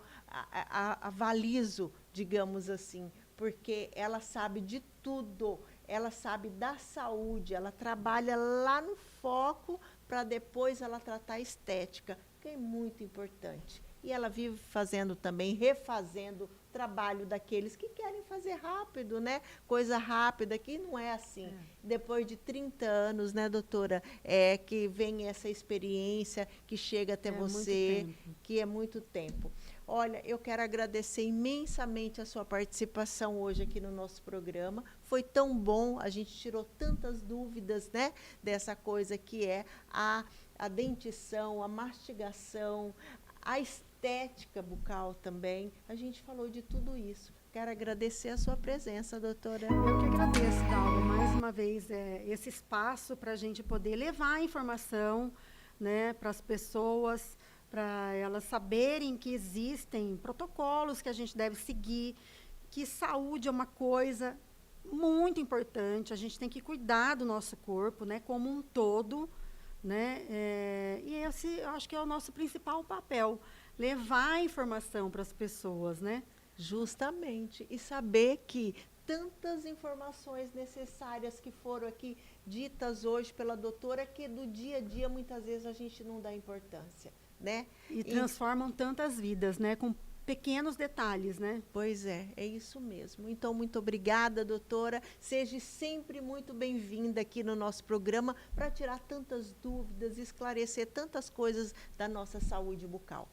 avalizo, digamos assim, porque ela sabe de tudo, ela sabe da saúde, ela trabalha lá no foco para depois ela tratar a estética, que é muito importante. E ela vive fazendo também, refazendo trabalho daqueles que querem fazer rápido, né? Coisa rápida, que não é assim. Depois de 30 anos, né, doutora, que vem essa experiência, que chega até você, que é muito tempo. Olha, eu quero agradecer imensamente a sua participação hoje aqui no nosso programa. Foi tão bom, a gente tirou tantas dúvidas, né, dessa coisa que é a dentição, a mastigação, a estética bucal também. A gente falou de tudo isso. Quero agradecer a sua presença, doutora. Eu que agradeço, Dalva, mais uma vez, esse espaço para a gente poder levar a informação, né, para as pessoas, para elas saberem que existem protocolos que a gente deve seguir, que saúde é uma coisa muito importante, a gente tem que cuidar do nosso corpo, né, como um todo, né, e esse, eu acho que é o nosso principal papel, levar a informação para as pessoas, né? Justamente, e saber que tantas informações necessárias que foram aqui ditas hoje pela doutora, que do dia a dia muitas vezes a gente não dá importância, né? E transformam tantas vidas, né? Com pequenos detalhes, né? Pois é isso mesmo. Então, muito obrigada, doutora. Seja sempre muito bem-vinda aqui no nosso programa para tirar tantas dúvidas, esclarecer tantas coisas da nossa saúde bucal.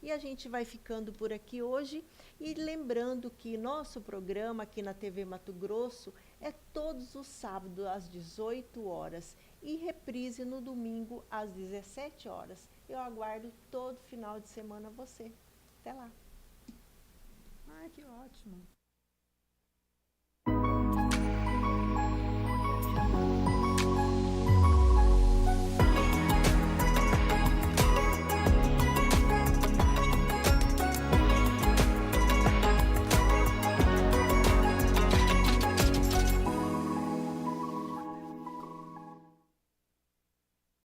E a gente vai ficando por aqui hoje e lembrando que nosso programa aqui na TV Mato Grosso é todos os sábados às 18 horas e reprise no domingo às 17 horas. Eu aguardo todo final de semana você. Até lá. Ai, que ótimo.